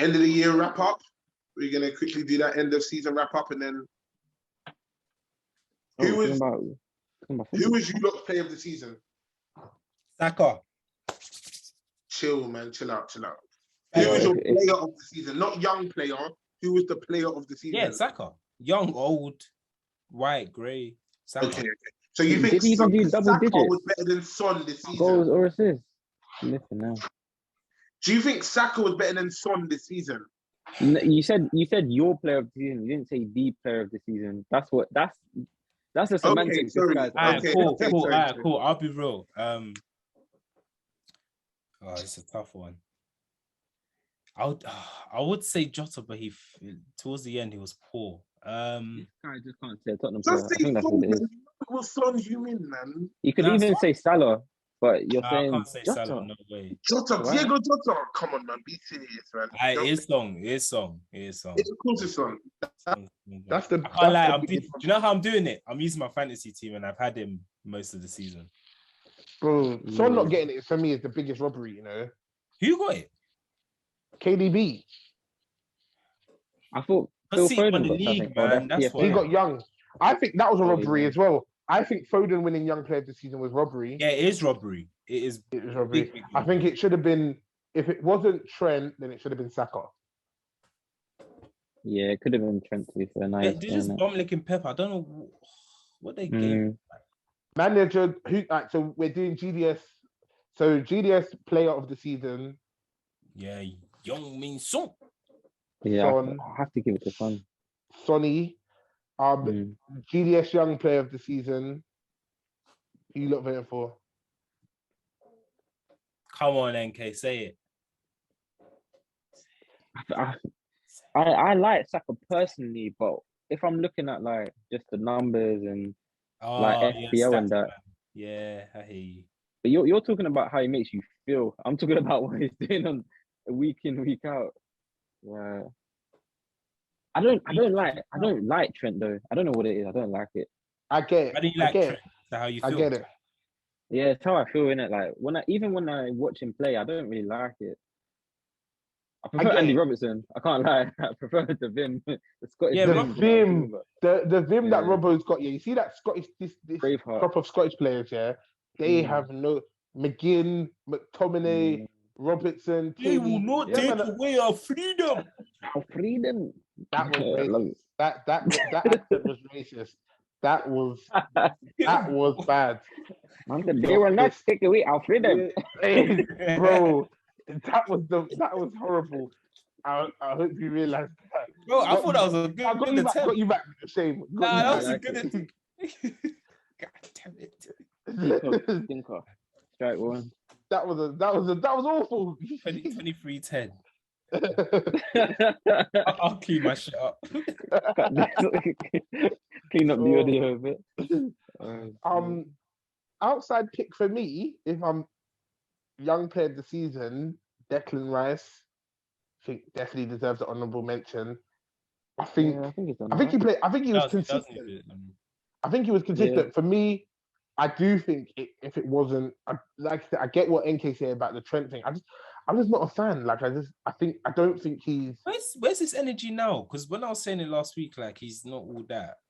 End of the year wrap up. We're gonna quickly do that end of season wrap up, and then who was you lot player of the season? Saka. Chill, man. Chill out. Who was your player of the season? Not young player. Who was the player of the season? Yeah, Saka. Young, old, white, grey. Saka. Okay. So you think Saka was better than Son this season? Goals or assists? Listen now. Do you think Saka was better than Son this season? You said your player of the season. You didn't say the player of the season. That's the semantics. Okay, Alright, cool. I'll be real. It's a tough one. I would say Jota, but towards the end he was poor. I just can't say Tottenham. Just I think that's what it is. What Son you mean, man? You could even say Salah, but you're saying I can't say Jota. Salah, no way. Jota, Diego Jota. Come on, man, be serious, man. It is song. Of course it's Son. That's the. Do you know how I'm doing it? I'm using my fantasy team, and I've had him most of the season. Bro, Son not getting it for me is the biggest robbery, you know. Who got it? KDB. I thought Phil Foden won the league, man. That's why he got young. I think that was a robbery as well. I think Foden winning Young Player of the Season was robbery. Yeah, it is robbery. It is robbery. Big. I think it should have been, if it wasn't Trent, then it should have been Saka. Yeah, it could have been Trent to be fair. Nice. They're just bomb-licking Pep. I don't know what they gave. Manager, so we're doing GDS. So GDS Player of the Season. Yeah, Young Min Son. Yeah, Son, I have to give it to Son. Sonny. GDS Young Player of the Season. Who you lot voting for? Come on, NK, say it. I like Saka personally, but if I'm looking at like just the numbers and FPL and that, yeah, I hear you. But you're talking about how he makes you feel. I'm talking about what he's doing on a week in, week out. Yeah. I don't like Trent though. I don't know what it is. I don't like it. I get it. I didn't like Trent. That's how you feel. I get it. Yeah, it's how I feel in it. Like when I watch him play, I don't really like it. I prefer Andy Robertson. I can't lie. I prefer the Vim. The Scottish Vim. The Vim that Robbo's got. Yeah, you see that Scottish this crop of Scottish players. Yeah, they have no McGinn, McTominay, Robertson. They will not take away our freedom. Our freedom. That was racist. That accent was racist. That was bad. They will not take away our freedom. Hey, bro, that was horrible. I hope you realize that. Bro, I thought that was a good attempt. Got you back. Shame. That was a good attempt. God damn it. Stinker. Strike one. That was awful. 23-10. I'll clean my shit up. Clean up the audio a bit. Outside pick for me, if I'm Young Player of the Season, Declan Rice. I think definitely deserves an honourable mention. I think he was consistent. I think he was consistent. Yeah. For me, I do think if it wasn't, I get what NK said about the Trent thing. I'm just not a fan. Like I don't think he's. Where's his energy now? Because when I was saying it last week, like he's not all that.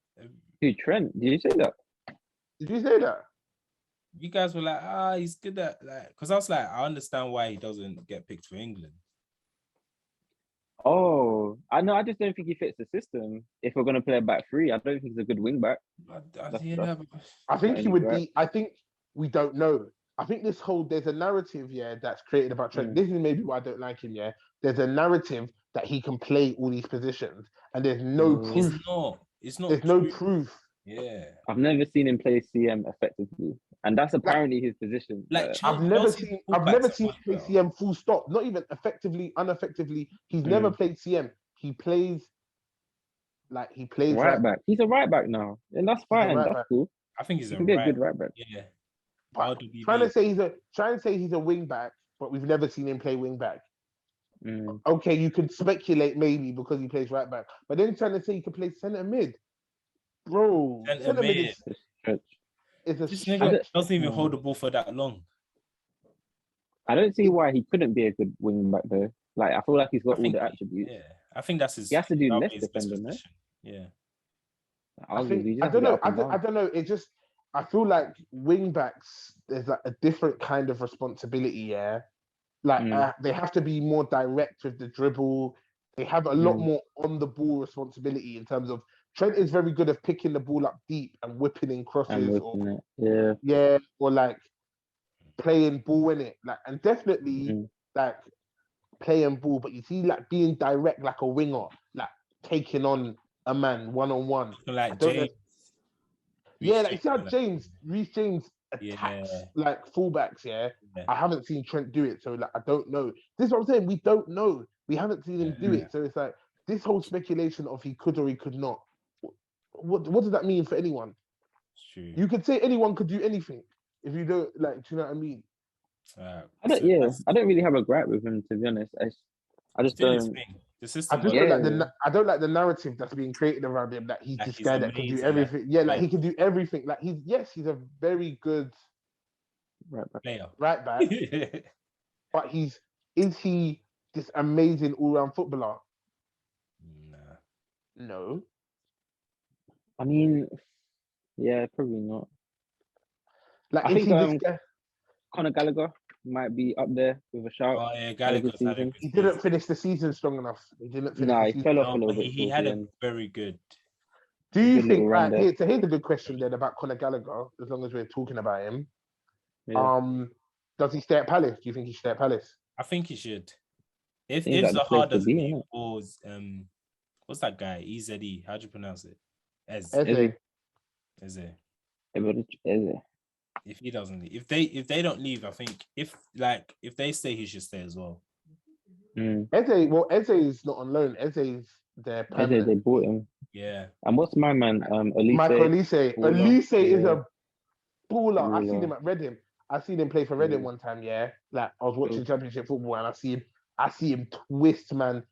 Dude, Trent, did you say that? Did you say that? You guys were like, he's good at like. Because I was like, I understand why he doesn't get picked for England. Oh, I know. I just don't think he fits the system. If we're gonna play a back three, I don't think he's a good wing back. I think he would be. I think we don't know. I think there's a narrative, that's created about Trent. This is maybe why I don't like him. There's a narrative that he can play all these positions, and there's no proof. It's not. There's no proof. Yeah, I've never seen him play CM effectively, and that's apparently his position. Like I've never seen him play CM full stop. Not even effectively, ineffectively. He's never played CM. He plays right back. He's a right back now, and that's fine. That's cool. I think he's a good right back. Yeah. Trying to say he's a wing back, but we've never seen him play wing back. Okay, you could speculate maybe because he plays right back, but then trying to say he could play centre mid, bro. Centre mid is a stretch. Doesn't even hold the ball for that long. I don't see why he couldn't be a good wing back though. Like I feel like he's got I all think, the attributes. yeah, I think that's his. He has to do that'll less be his best defending, no? position. Yeah. I think Arguably, you just I have to don't get know. up and down. I don't know. It just I feel like wing backs there's like a different kind of responsibility. Yeah, like they have to be more direct with the dribble. They have a lot more on the ball responsibility in terms of Trent is very good at picking the ball up deep and whipping in I'm crosses or whipping it. Yeah. or like playing ball in it. Like and definitely like playing ball, but you see like being direct like a winger, like taking on a man one-on-one. Like I don't know. James. Yeah, like you Reece see how James, Reece James Yeah. attacks like fullbacks, yeah? Yeah. I haven't seen Trent do it, so like I don't know. This is what I'm saying. We don't know. We haven't seen him do it. So it's like this whole speculation of he could or he could not. What does that mean for anyone? It's true. You could say anyone could do anything if you don't like, do you know what I mean? I don't really have a gripe with him, to be honest. I just doing his don't. thing. The system. I just works. don't like I don't like the narrative that's being created around him that he's Like this he's guy that can do amazing, everything. Yeah, like yeah. he can do everything. Like he's a very good Player. right back, but is he this amazing all-round footballer? Nah. No. I mean, yeah, probably not. Like I is think he this guy? Conor Gallagher might be up there with a shout. Oh yeah, Had a Gallagher's good had a season. good He season. didn't finish the season strong enough. He didn't finish Nah, the he season. fell off a No, little but bit. he towards had the a end. very good. Do you Good think little run there. so here's a good question then about Conor Gallagher, as long as we're talking about him. Yeah. Does he stay at Palace? Do you think he should stay at Palace? I think he should. If Seems like the place Zaha to doesn't be, leave, innit? or what's that guy? EZE. How do you pronounce it? Eze. Eze. Eze. If he doesn't leave, if they don't leave, I think if they stay, he should stay as well. Eze is not on loan. Eze is there Eze, permanent. they bought him. Yeah. And what's my man? Elise. Michael Elise. baller. Elise is Yeah. a baller. I seen Baller. him at Reading. I seen him play for Reading Yeah. one time. Yeah, like I was watching Good. Championship football and I see him twist man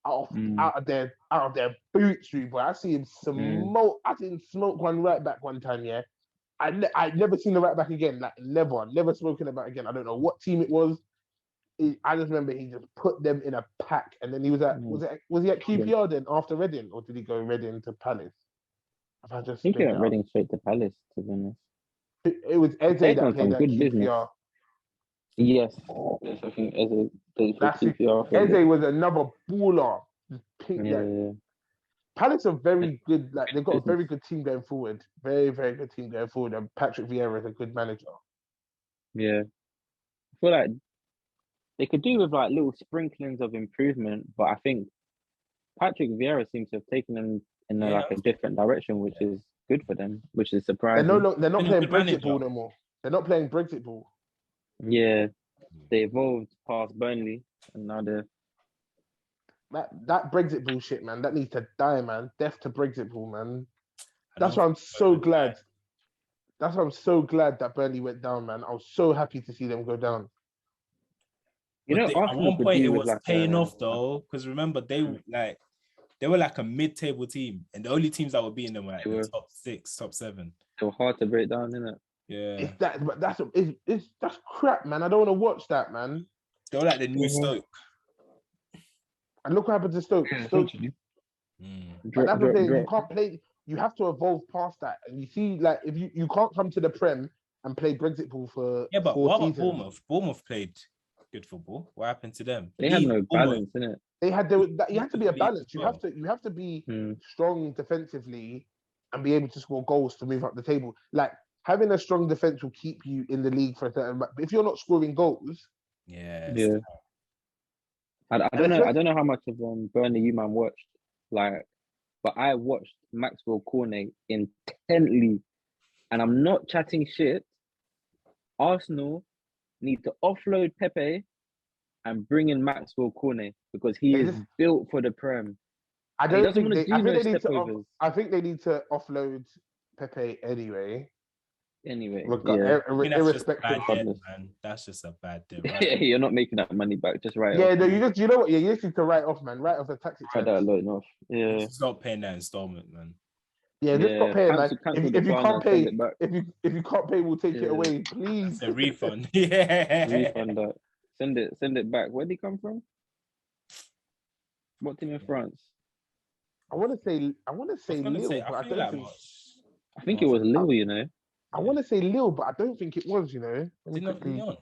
out of their boots, boy. I see him smoke. I seen him smoke one right back one time. Yeah, I never seen the right back again. Like never spoken about again. I don't know what team it was. I just remember he just put them in a pack, and then he was at was he at QPR then after Reading, or did he go Reading to Palace? I think he went Reading straight to Palace, to be honest. It was Eze They've that done played some at good QPR. business. Yes, I think Eze played for That's it. QPR. for a Eze bit. was another baller. Yeah. Palace are very good. Like they've got a very good team going forward. Very, very good team going forward. And Patrick Vieira is a good manager. Yeah. I feel like they could do with like little sprinklings of improvement, but I think Patrick Vieira seems to have taken them in like a different direction, which is good for them, which is surprising. They're not Been a playing good Brexit manager. ball no more. They're not playing Brexit ball. Yeah, they evolved past Burnley, and now they're That Brexit bullshit, man. That needs to die, man. Death to Brexit ball, man. That's why I'm so glad. That's why I'm so glad that Burnley went down, man. I was so happy to see them go down. You know, at Arsenal one could point do it with was like paying a- off though, because remember they were like a mid-table team, and the only teams that were beating them were like They were. the top 6, top 7. They were hard to break down, isn't it? Yeah, It's that, but that's crap, man. I don't want to watch that, man. they were like the new Stoke. And look what happened to Stoke. Stoke, but that's the thing. You can't play. You have to evolve past that. And you see, like, if you can't come to the Prem and play Brexit ball for Yeah, but 4 what about seasons. Bournemouth? Bournemouth played good football. What happened to them? They had no balance, innit? They had you have to be a League balance. as You well. have to be strong defensively and be able to score goals to move up the table. Like having a strong defense will keep you in the league for a certain. But if you're not scoring goals, Yeah. I don't know. I don't know how much of Burnley you man watched, like, but I watched Maxwell Cornet intently, and I'm not chatting shit. Arsenal need to offload Pepe and bring in Maxwell Cornet because he is built for the Prem. I He don't doesn't think wanna they. do I think no they need to. stepovers. I think they need to offload Pepe anyway. Anyway, I think that's just a irrespective. bad of debt, this. man. That's just a bad debt. yeah, Right? you're not making that money back. Just right. Yeah, off, no, man. you know what? Yeah, you just need to write off, man. Write off the taxi Write charge. that loan off. Yeah. Stop paying that installment, man. Yeah, just stop paying, man. Cancel If the you ban can't and pay, send it back. if you can't pay, we'll take it Yeah. away, please. It's a refund. Yeah. Refund that. Send it back. Where'd he come from? What team in France? I want to say I was gonna Lille, say, but I I feel don't like think. I think it was Lille, you know. I want to say Lille, but I don't think it was. Let me Did not quickly. Leon.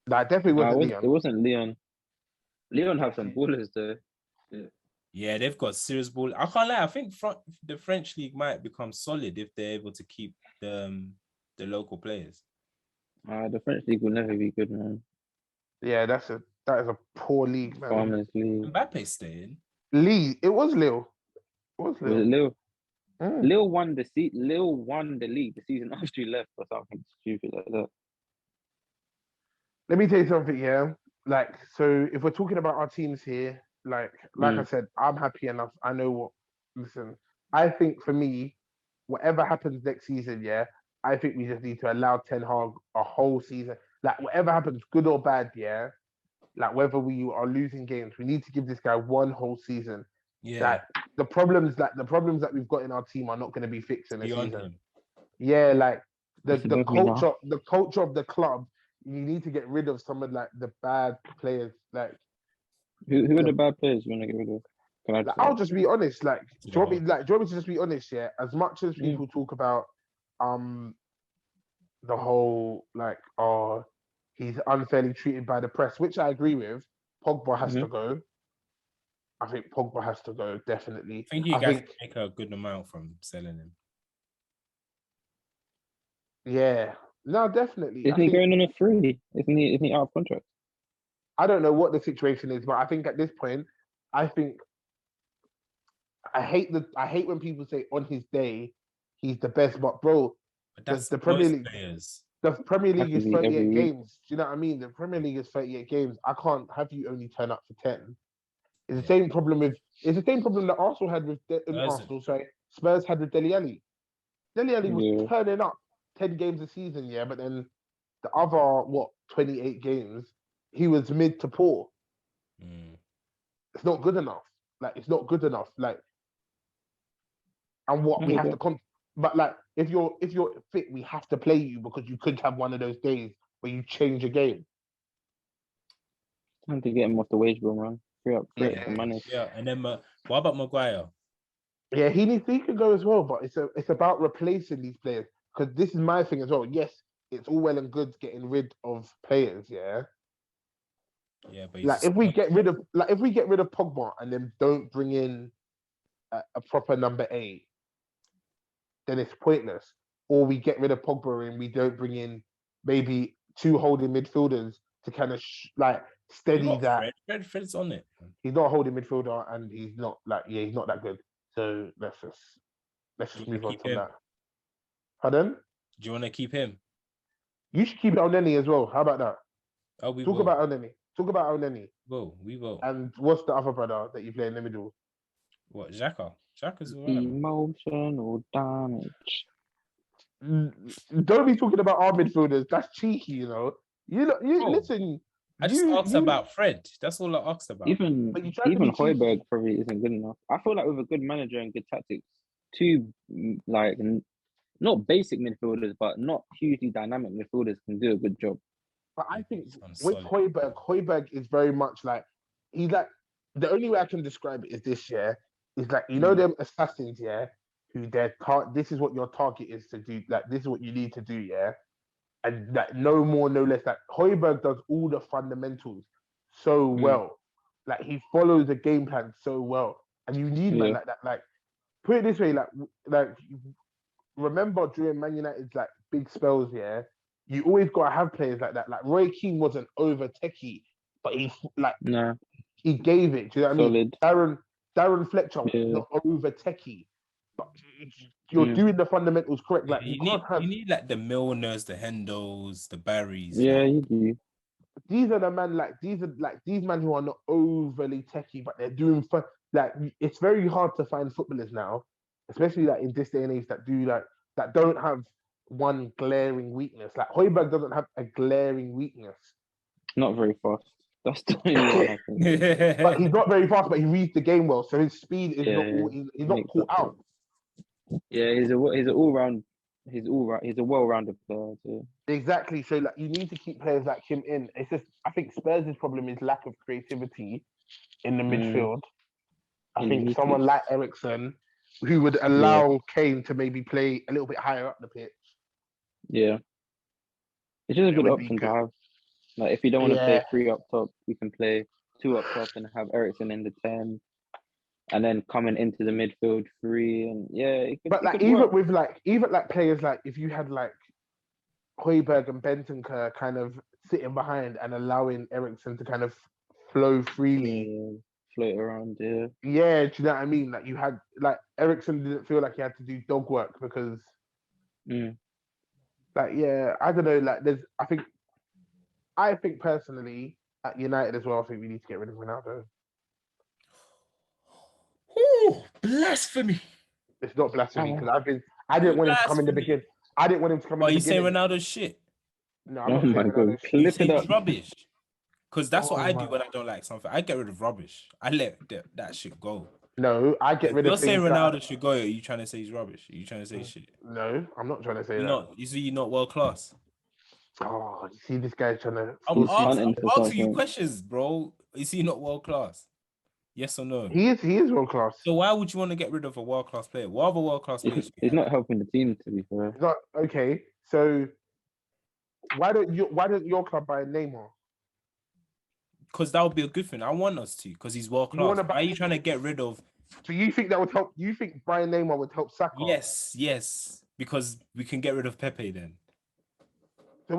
Nah, it definitely No, wasn't it Leon. wasn't Leon. Leon have some ballers though. Yeah, they've got serious ball. I can't lie. I think the French league might become solid if they're able to keep the local players. The French league will never be good, man. Yeah, that is a poor league, man. Farmers League. Mbappe's staying. It was Lille. It was Was Lille. it Lille? Mm. Lille won the league the season after he left or something stupid like that. Let me tell you something, yeah. Like, so if we're talking about our teams here, like I said, I'm happy enough. I know what. Listen, I think for me, whatever happens next season, yeah, I think we just need to allow Ten Hag a whole season. Like, whatever happens, good or bad, yeah. Like, whether we are losing games, we need to give this guy one whole season. Yeah, Like, the problems that we've got in our team are not going to be fixed in a beyond season. him. Yeah, like the It's above me now. culture of the club. You need to get rid of some of like the bad players. Like, Who are the bad players you want to get rid of? Can I I'll just be honest. Like, do you want me to just be honest? Yeah. As much as Yeah. people talk about the whole like, oh, he's unfairly treated by the press, which I agree with. Pogba has to go. I think Pogba has to go, definitely. I think you guys can make a good amount from selling him. Yeah. No, definitely. Isn't he going on a free? Isn't he out of contract? I don't know what the situation is, but I think at this point, I think I hate when people say on his day he's the best, but bro, But that's the Premier League. players. The Premier League is Happens every 38 week. games. Do you know what I mean? The Premier League is 38 games. I can't have you only turn up for 10. It's the same problem that Arsenal had with Spurs had with Dele Alli. Dele Alli was turning up 10 games a season, yeah, but then the other 28 games, he was mid to poor. It's not good enough. Like, it's not good enough. Like, and what we have to but like, if you're fit, we have to play you because you could have one of those days where you change a game. Time to get him off the wage bill, man. Free up some money. Yeah, and then what about Maguire? Yeah, he could go as well, but it's about replacing these players, because this is my thing as well. Yes, it's all well and good getting rid of players, yeah. Yeah, but like if we get rid of Pogba and then don't bring in a proper number 8, then it's pointless. Or we get rid of Pogba and we don't bring in maybe 2 holding midfielders to kind of steady that. Fred's on it. He's not a holding midfielder, and he's not he's not that good. So let's just move on from that. Pardon? Do you want to keep him? You should keep it on Nenny as well. How about that? Oh, we Talk will. about Nenny. We will. And what's the other brother that you play in the middle? What, Xhaka? Xhaka's all right. Emotional damage. Don't be talking about our midfielders. That's cheeky, you know. Listen. I just asked about Fred. That's all I asked about. Even Højbjerg probably isn't good enough. I feel like with a good manager and good tactics, 2 like not basic midfielders, but not hugely dynamic midfielders can do a good job. But I think with Højbjerg is very much like, he's like, the only way I can describe it is this, yeah, is like, you know, them assassins, yeah, who this is what your target is to do, like, this is what you need to do, yeah, and that no more, no less. Like, Højbjerg does all the fundamentals so well. Like, he follows the game plan so well, and you need man like that. Like, put it this way, like remember during Man United's like big spells, yeah, you always gotta have players like that. Like, Roy Keane wasn't over techie, but he gave it. Do you know what I mean? Darren Fletcher was not over techie, but you're doing the fundamentals correct. Like, you need like the Milners, the Hendos, the Barrys. Yeah, you do. These are the man these men who are not overly techie, but they're doing fun. Like, it's very hard to find footballers now, especially like in this day and age, that don't have one glaring weakness. Like, Højbjerg doesn't have a glaring weakness. Not very fast. That's the only one. But he's not very fast, but he reads the game well, so his speed is he's not caught out. Yeah, he's a all-round. He's a well-rounded player too. Exactly. So like, you need to keep players like him in. It's just, I think Spurs' problem is lack of creativity, in the midfield. I In think the someone midfield. like Ericsson, who would allow Kane to maybe play a little bit higher up the pitch. Yeah. It's just a It good would be option to good. have. Like if you don't want to play Yeah. 3 up top, we can play 2 up top and have Ericsson in the 10. And then coming into the midfield 3, and But it like could work. even players like if you had like Højbjerg and Bentancur kind of sitting behind and allowing Ericsson to kind of flow freely. Float around, yeah. Yeah, do you know what I mean? Like you had like Ericsson didn't feel like he had to do dog work because like I don't know, like I think personally at United as well, I think we need to get rid of Ronaldo. Ooh, blasphemy. It's not blasphemy because I didn't want him to come in the beginning. I didn't want him to come in the you saying beginning. Ronaldo's shit? No, I'm not saying Ronaldo's shit. You Clip say it he's up. rubbish. Because that's what I do my. when I don't like something. I get rid of rubbish. I let that shit go. No, I get rid You're of saying things that Ronaldo should go. Are you trying to say he's rubbish? Are you trying to say shit? No, I'm not trying to say You're that. not. You're not world class. Oh, you see this guy trying to. I'm hunting for asking you something. questions, bro. Is he not world class? Yes or no? He is world class. So why would you want to get rid of a world class player? What other world class players? He's not helping the team, to be fair. Not okay. So why don't your club buy Neymar? Because that would be a good thing. I want us to, because he's world You wanna class. buy- Why are you trying to get rid of? So you think that would help? You think buying Neymar would help Saka? Yes, because we can get rid of Pepe then. So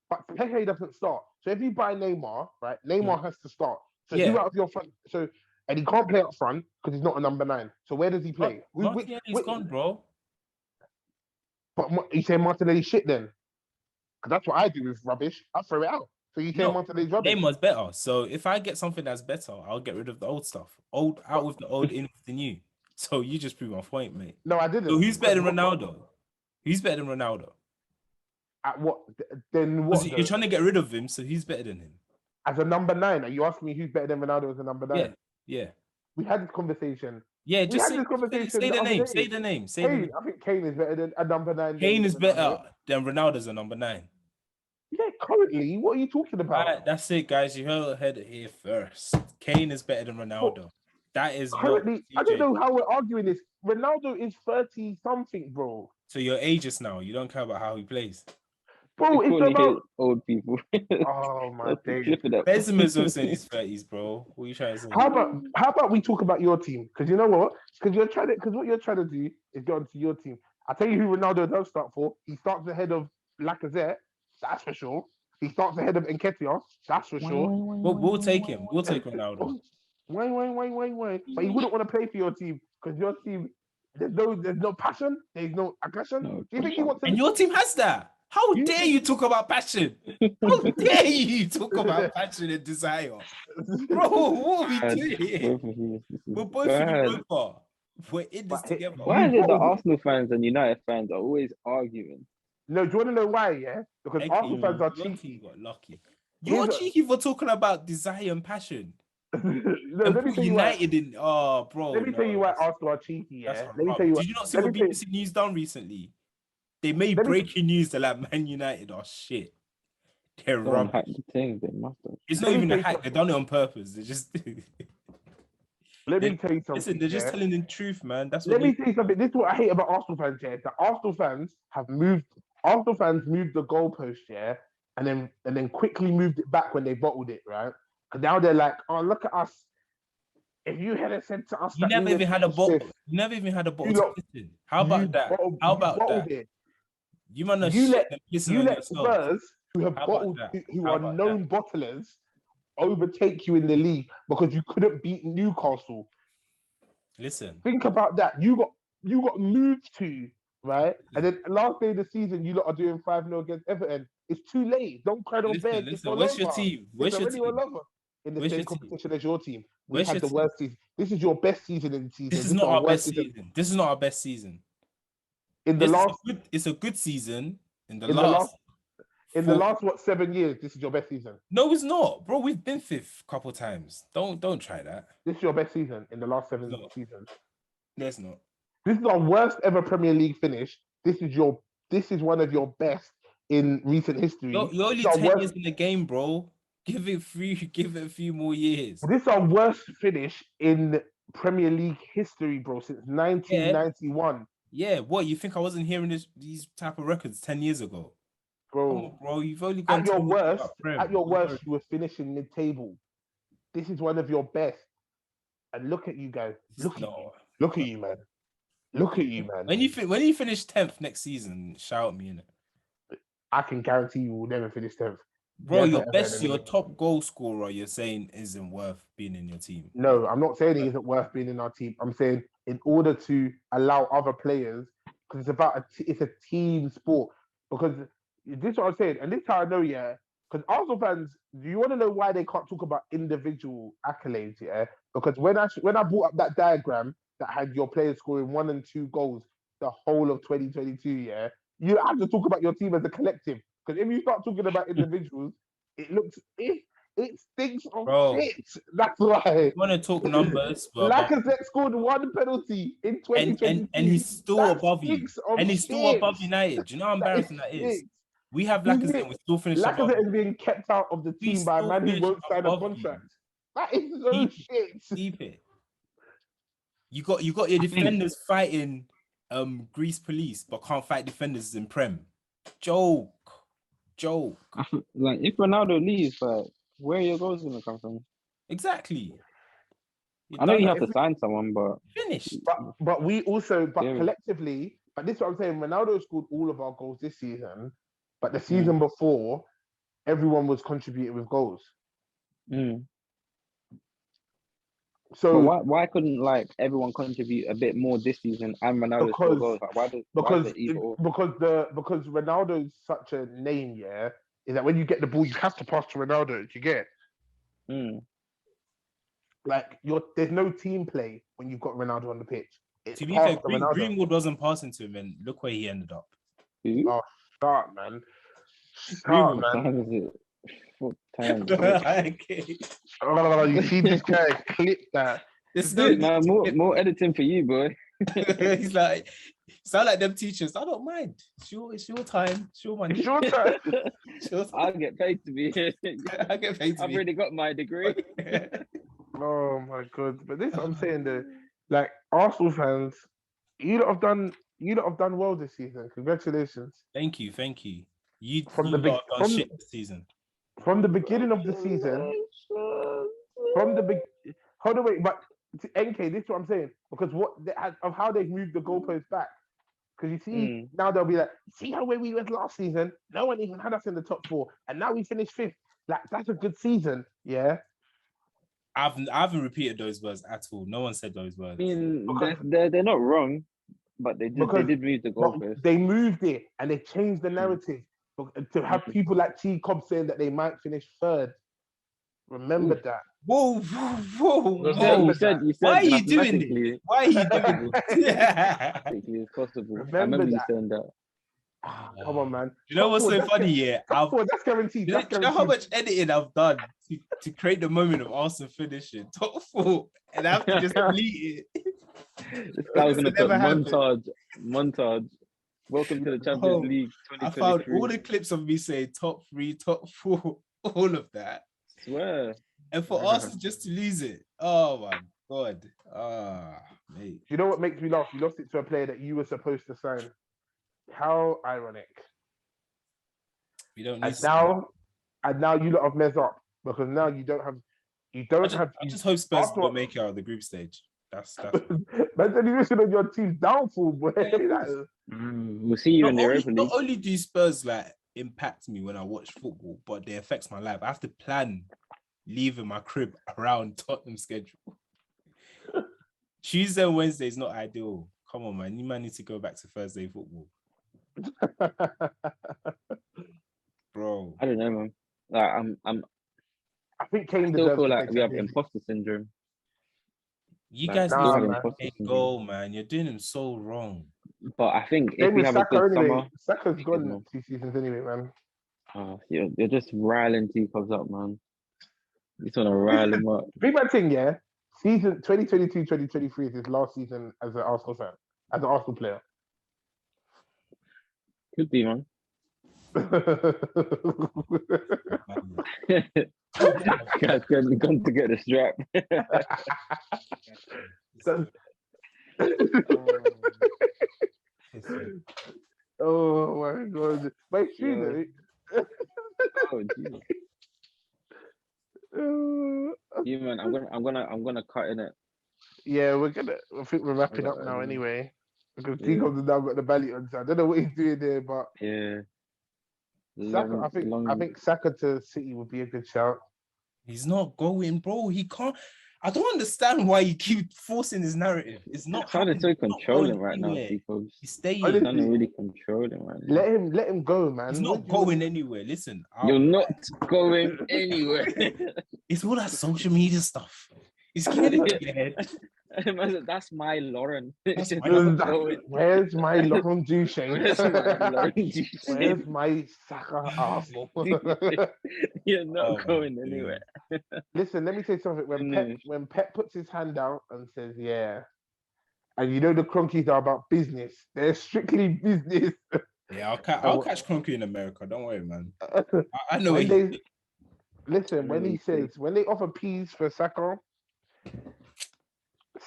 but Pepe doesn't start. So if you buy Neymar, right? Neymar has to start. So who out of your front? And he can't play up front because he's not a number 9. So where does he play? Martinelli's gone, bro. But you say Martinelli shit then? Because that's what I do with rubbish. I throw it out. So you say Martinelli's rubbish? Neymar's better. So if I get something that's better, I'll get rid of the old stuff. Out with the old, in with the new. So you just proved my point, mate. No, I didn't. So who's better than Ronaldo? Who's better than Ronaldo? At what? Then what? You're trying to get rid of him, so who's better than him? As a number 9, are you asking me who's better than Ronaldo as a number 9? Yeah. We had this conversation. Yeah, just say the name. Say the name. I think Kane is better than a number 9. Kane is better than Ronaldo's a number 9. Yeah, currently. What are you talking about? Right, that's it, guys. You heard it here first. Kane is better than Ronaldo. That is currently. I don't know how we're arguing this. Ronaldo is 30 something, bro. So you're ageist now. You don't care about how he plays. Bro, it's about old people. Oh my days. Benzema's also in his 30s, bro. What are you trying to say? How about we talk about your team? Because you know what? Because what you're trying to do is get onto your team. I'll tell you who Ronaldo does start for. He starts ahead of Lacazette, that's for sure. He starts ahead of Nketiah, that's for sure. We'll take him. We'll take Ronaldo. Wait. But he wouldn't want to play for your team because your team, there's no passion, there's no aggression. Do you think he wants to? And your team has that. How dare you talk about passion? How dare you talk about passion and desire? Bro, what are we doing here? We're both in Europa. We're in this together. Why is it that Arsenal fans and United fans are always arguing? No, do you want to know why? Yeah, because Arsenal fans are cheeky. Your team got lucky. You're cheeky for talking about desire and passion. No, let me tell you United in bro. Let me tell you why Arsenal are cheeky. Yeah, let me tell you. Did you not see what BBC News done recently? They made breaking news that like Man United are shit. They're rubbish. It's not even a hack. They've done it on purpose. They just. Let me tell you something. Listen, they're just telling the truth, man. That's Let me tell you something. This is what I hate about Arsenal fans. Yeah, that Arsenal fans moved the goalpost. Yeah, and then quickly moved it back when they bottled it. Right, because now they're like, oh, look at us. If you had said to us, you never even had a bottle. You never even had a bottle to listen. How about that? How about that? It. You man, you let Spurs who are known bottlers overtake you in the league because you couldn't beat Newcastle. Listen, think about that. You got moved to, right, and then last day of the season, you lot are doing 5-0 against Everton. It's too late. Don't cry on bed. Listen, where's your team? Where's your team? In the same competition as your team. We had the worst season. This is your best season in the season. This is not our best season. This is not our best season. It's a good season. In the last what 7 years, this is your best season. No, it's not, bro. We've been fifth a couple times. Don't try that. This is your best season in the last 7 seasons. No, it's not. This is our worst ever Premier League finish. This is one of your best in recent history. You're only 10 years in the game, bro. Give it a few more years. This is our worst finish in Premier League history, bro, since 1991. Yeah, what, you think I wasn't hearing these type of records 10 years ago? Bro, Come on, bro, you've only gone at your 10 years worst, without Prem. at your worst, you were finishing mid-table. This is one of your best. And look at you guys. Look at you, man. Look at you, man. When you finish 10th next season, shout me in it. I can guarantee you will never finish 10th. Bro, your top goal scorer, you're saying isn't worth being in your team. No, I'm not saying he isn't worth being in our team. I'm saying in order to allow other players, because it's a team sport. Because this is what I'm saying, and this is how I know, yeah. Because Arsenal fans, do you want to know why they can't talk about individual accolades, yeah? Because when I brought up that diagram that had your players scoring 1 and 2 goals the whole of 2022, yeah, you have to talk about your team as a collective. Because if you start talking about individuals, it stinks of shit. That's why. You want to talk numbers? Lacazette scored 1 penalty in 2022. And he's still above you. And he's still shit. above United. Do you know how embarrassing that is? We have Lacazette and we still finish above. Lacazette is being kept out of the team by a man who won't sign a contract. That is so shit. Keep it. You got your defenders fighting Greece police, but can't fight defenders in Prem. Joke. Like, if Ronaldo leaves, like, where are your goals gonna come from? Exactly. I know you have to sign someone, but finish. But we also, collectively, but this is what I'm saying. Ronaldo scored all of our goals this season, but the season before, everyone was contributing with goals. So why couldn't like everyone contribute a bit more this season and Ronaldo score goals? Like, because Ronaldo's such a name, yeah, is that when you get the ball, you have to pass to Ronaldo. You get like there's no team play when you've got Ronaldo on the pitch. To be fair, Greenwood wasn't passing to him, and look where he ended up. Oh, start, man. Okay. Oh, you see this guy clip that. Man, more editing for you, boy. He's like, sound like them teachers. I don't mind. It's your time. It's your money. It's your time. I'll get paid to be here. I get paid to I've already got my degree. Oh my god! But this is what I'm saying though. Like Arsenal fans, you lot have done well this season. Congratulations. Thank you. You done shit this season. From the beginning of the season, hold on, wait, but NK, this is what I'm saying, because of how they've moved the goalposts back. Because you see, now they'll be like, see how where we went last season? No one even had us in the top 4, and now we finished 5th. Like, that's a good season, yeah? I haven't repeated those words at all. No one said those words. I mean, they're not wrong, but they did move the goalposts. They moved it, and they changed the narrative. To have people like T Cobb saying that they might finish 3rd. Remember that. Whoa. You said why are you doing this? Why are you doing this? It's possible. I remember you saying that. Come on, man. You know what's so funny? Yeah, that's guaranteed. You know how much editing I've done to create the moment of Arsenal finishing top 4, and I have to just delete it. This guy was gonna put montage. Welcome to the Champions League 2023. I found all the clips of me saying top 3, top 4, all of that. I swear. And for us just to lose it. Oh my god. Mate. You know what makes me laugh? You lost it to a player that you were supposed to sign. How ironic. We don't need and now you lot have messed up because now you don't have. I just hope Spurs don't make it out of the group stage. That's. But then you on your team's downfall, boy. We'll see you in the Europa League. Not only do Spurs like impact me when I watch football, but they affect my life. I have to plan leaving my crib around Tottenham's schedule. Tuesday and Wednesday is not ideal. Come on, man. You might need to go back to Thursday football. Bro. I don't know, man. Like I think Kane still feel like we have imposter syndrome. You guys need to make a goal, man. You're doing him so wrong. But I think if we have a good summer, Saka's gone 2 seasons anyway, man. You're just riling T-Cubs up, man. You just want to rile him up. Big man thing, yeah. Season 2022-2023 is his last season as an Arsenal fan, as an Arsenal player. Could be, man. Guy's gone to get the strap. Oh my god! But it's true though. Oh Jesus. You man, I'm gonna cut in it. Yeah, I think we're wrapping up now anyway. Because Tico's now got the belly on. So I don't know what he's doing there, but yeah. Saka, I think Saka to City would be a good shout. He's not going, bro. He can't. I don't understand why you keep forcing his narrative. It's not. It's so controlling right now, Tico. He's staying. He's really controlling right now. Let him go, man. He's not going anywhere. Listen, you're not going anywhere. It's all that social media stuff. He's getting it. That's my Lauren. Where's my Lauren Duchesne? Where's my Saka Arsenal? You're not going anywhere. Listen, let me say something. When Pep puts his hand out and says, "Yeah," and you know the Cronkies are about business. They're strictly business. Yeah, I'll catch Cronky in America. Don't worry, man. I know. Listen, when they offer peas for Saka.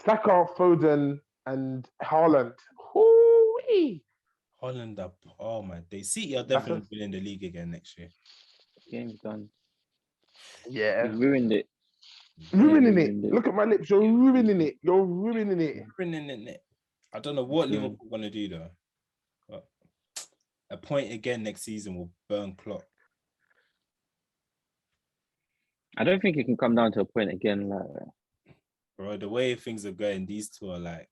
Saka, Foden, and Haaland. Hoo-wee. Holland up. Oh my day. City are definitely winning the league again next year. Game's done. Yeah. You ruined it. Ruining it. Look at my lips. You're ruining it. You're ruining it. Ruining it. I don't know what Liverpool are going to do though. But a point again next season will burn Klopp. I don't think it can come down to a point again. Like, bro, the way things are going, these two are like,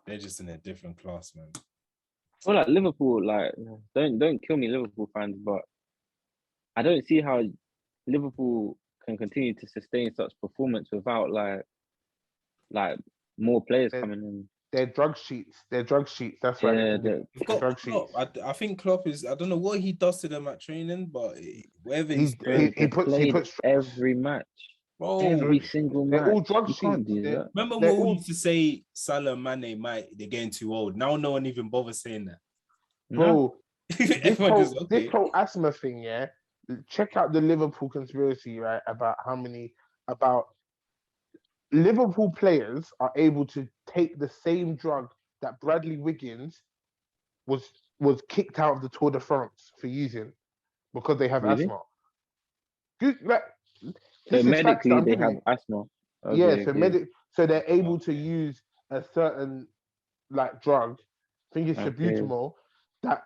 they're just in a different class, man. Well, like Liverpool, like don't kill me, Liverpool fans, but I don't see how Liverpool can continue to sustain such performance without like more players coming in. They're drug sheets. That's right. Yeah, drug sheets. I think Klopp is. I don't know what he does to them at training, but whatever he puts every match. Bro, every single match. They're all drug sheets. Remember when we used to say Salah, Mane, they're getting too old. Now no one even bothers saying that. Bro, this whole asthma thing, yeah. Check out the Liverpool conspiracy, right? About Liverpool players are able to take the same drug that Bradley Wiggins was kicked out of the Tour de France for using because they have asthma. Good, so medically they have asthma. Okay, yeah, so they're able to use a certain drug, I think it's salbutamol, that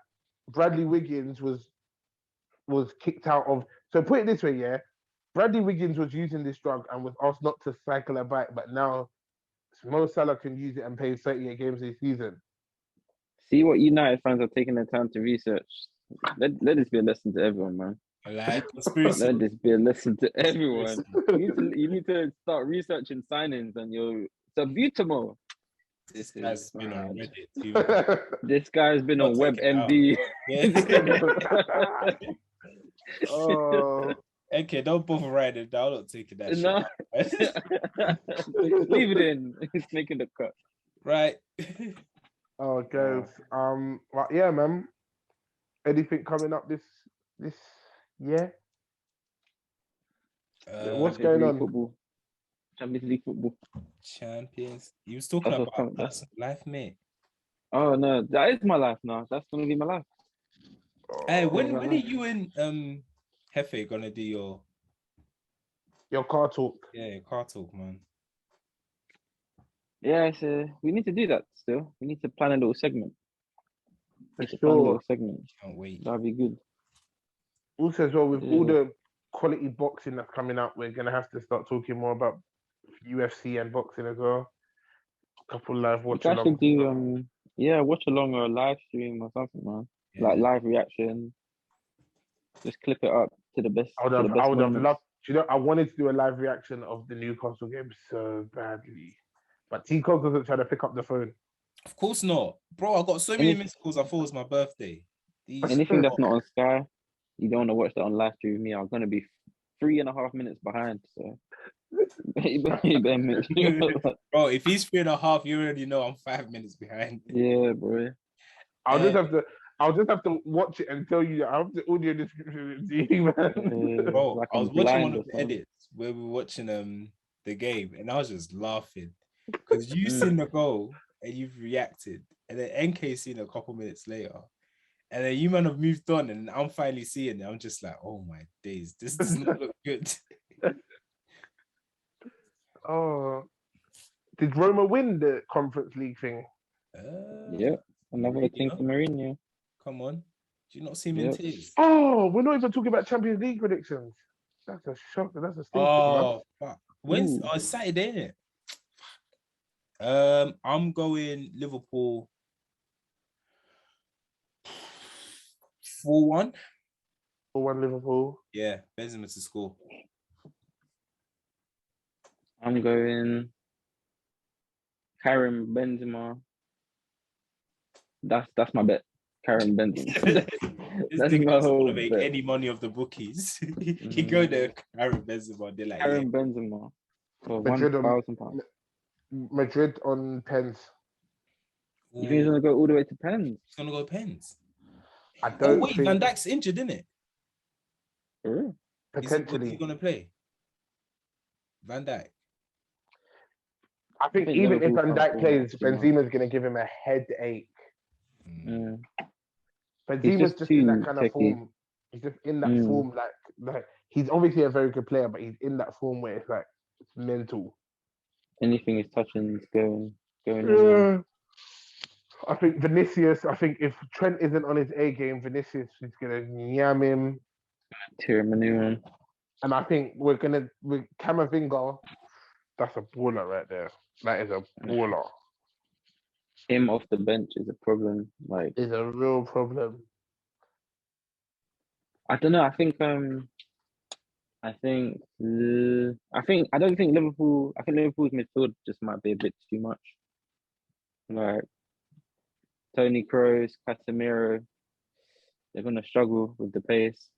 Bradley Wiggins was kicked out of. So put it this way, yeah. Bradley Wiggins was using this drug and was asked not to cycle a bike, but now Mo Salah can use it and play 38 games this season. See what United fans are taking their time to research. Let this be a lesson to everyone, man. Like conspiracy. Let this be a lesson to everyone. You need to start researching signings and your salbutamol. This guy's been on Reddit too. This guy's been on WebMD. Oh. Okay, don't bother writing it down. I'm not taking that shit. Leave it in. It's making the cut. Right. Oh, guys. Well, yeah, man. Anything coming up this year? What's going on? Football. Champions League football. Champions. You was talking about personal life, mate. Oh no, that is my life now. That's gonna be my life. Hey, when are you and Hefe gonna do your car talk? Yeah, your car talk, man. Yeah, so we need to do that still. We need to plan a little segment. Can't wait. That'd be good. Also, as well, with all the quality boxing that's coming up, we're gonna have to start talking more about UFC and boxing as well. A couple live watch-alongs. Watch along or a live stream or something, man. Yeah. Like live reaction. Just clip it up to the best. I would have loved. I wanted to do a live reaction of the Newcastle game so badly, but T-Cog doesn't try to pick up the phone. Of course not, bro. I got so many missed calls. I thought it was my birthday. Anything that's not on Sky, you don't want to watch that on live stream with me. I'm gonna be 3.5 minutes behind. So, bro, if he's 3.5, you already know I'm 5 minutes behind. Yeah, bro. I'll just have to. I'll just have to watch it and tell you. I have the audio description to you, man. Bro, like I I'm was watching one blind of or the something. edits where we were watching the game, and I was just laughing because you've Mm. seen the goal and you've reacted, and then NK seen it a couple minutes later, and then you man have moved on, and I'm finally seeing it. I'm just like, oh my days, this does not look good. Oh, did Roma win the Conference League thing? Yeah, another maybe thing not. for Mourinho. Come on, do you not see him in Yep. tears? Oh, we're not even talking about Champions League predictions. That's a shock. That's a stinker, man. Oh, fuck. When's Ooh. Saturday, isn't it? I'm going Liverpool 4-1. 4-1 Liverpool. Yeah, Benzema to score. I'm going Karim Benzema. That's my bet. Karim Benzema. This That's nigga my doesn't whole want to make bet. any money off the bookies. He go there, Aaron Benzema. They're like, yeah. Karim Benzema for Madrid on £1,000. Madrid on pens. You think he's gonna go all the way to pens? He's gonna go pens. I Oh don't wait, think Van Dijk's injured, isn't it? For real? Is he potentially. gonna play? Van Dijk. I think think even if Liverpool Van can't Dijk afford plays, that too much. Benzema's going to give him a headache. Mm. Benzema's just just in that too kind of techie. form. He's just in that form, like he's obviously a very good player, but he's in that form where it's like it's mental. Anything is touching is going in. Yeah. I think Vinicius. I think if Trent isn't on his A game, Vinicius is gonna yam him. Tiramisu. And I think with Camavinga. That's a baller right there. That is a baller. Him off the bench is a problem. Like Is a real problem. I don't know. I don't think Liverpool. I think Liverpool's midfield just might be a bit too much. Like Tony Kroos, Casemiro, they're gonna struggle with the pace.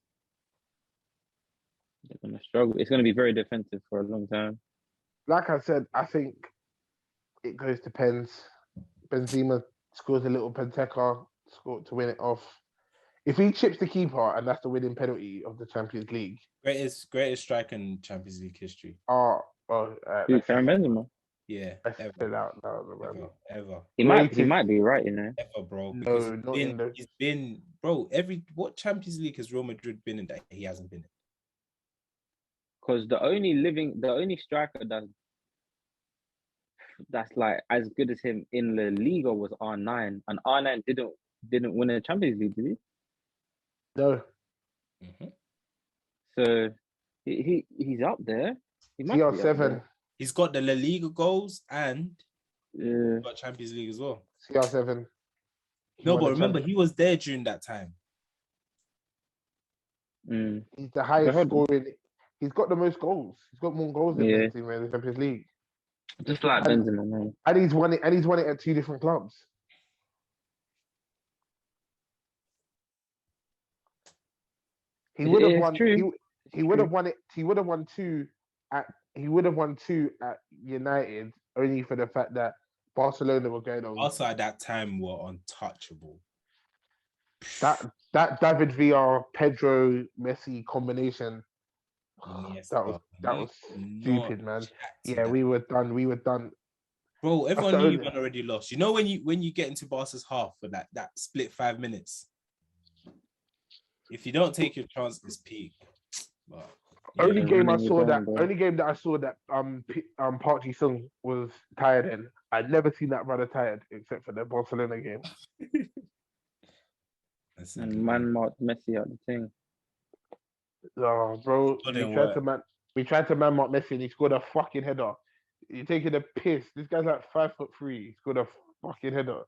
They're gonna struggle. It's gonna be very defensive for a long time. Like I said, I think it goes to pens. Benzema scores a little Penteca, score to win it off. If he chips the keeper and that's the winning penalty of the Champions League. Greatest strike in Champions League history. Karim Benzema. Yeah, ever. He might be right, you know. Ever, bro. No, Because not he's been, bro. What Champions League has Real Madrid been in that he hasn't been in? Because the only striker that's like as good as him in La Liga was R9, and R9 didn't win a Champions League, did he? No. Mm-hmm. So he's up there. He must be CR7. up there. He's got the La Liga goals and Yeah. got Champions League as well. CR7. No, but remember, he was there during that time. Mm. He's the highest scoring. He's got the most goals. He's got more goals than Benzema in the Champions League. Just like Benzema, man. And he's won it. And he's won it at 2 different clubs. He would have won. He would have won it. He would have won 2 at. He would have won 2 at United only for the fact that Barcelona were going on. Also, at that time, were untouchable. That David Villa, Pedro, Messi combination. Yes, that was stupid, man. Yeah, we were done. We were done. Bro, everyone knew you had already lost. You know when you get into Barca's half for that split 5 minutes, if you don't take your chance, it's peak. But, yeah. Only game that I saw that Park Ji-sung was tired in. I'd never seen that brother tired except for the Barcelona game. And man marked Messi out the thing. Oh, bro, we tried to man mark Messi and he scored a fucking header. You're taking a piss. This guy's like 5'3". He scored a fucking header.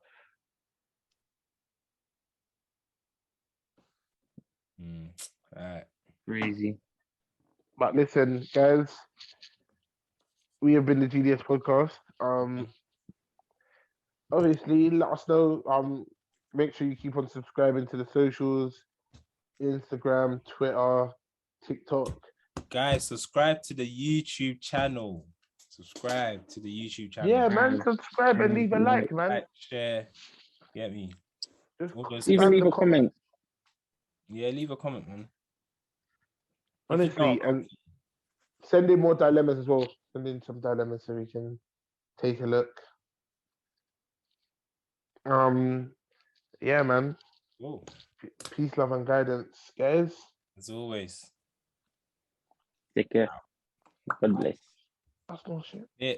Alright. Crazy. But listen, guys, we have been the GDS podcast. Obviously, let us know. Make sure you keep on subscribing to the socials, Instagram, Twitter, TikTok. Guys, subscribe to the YouTube channel. Subscribe to the YouTube channel. Yeah, man, subscribe and leave a like, man. Like, share. Get me. Just All those Even spam leave the a comment. Yeah, leave a comment, man. Honestly, and send in more dilemmas as well. Send in some dilemmas so we can take a look. Yeah, man. Oh, Peace, love, and guidance, guys. as always. Take care. God bless. That's more shit. Yeah.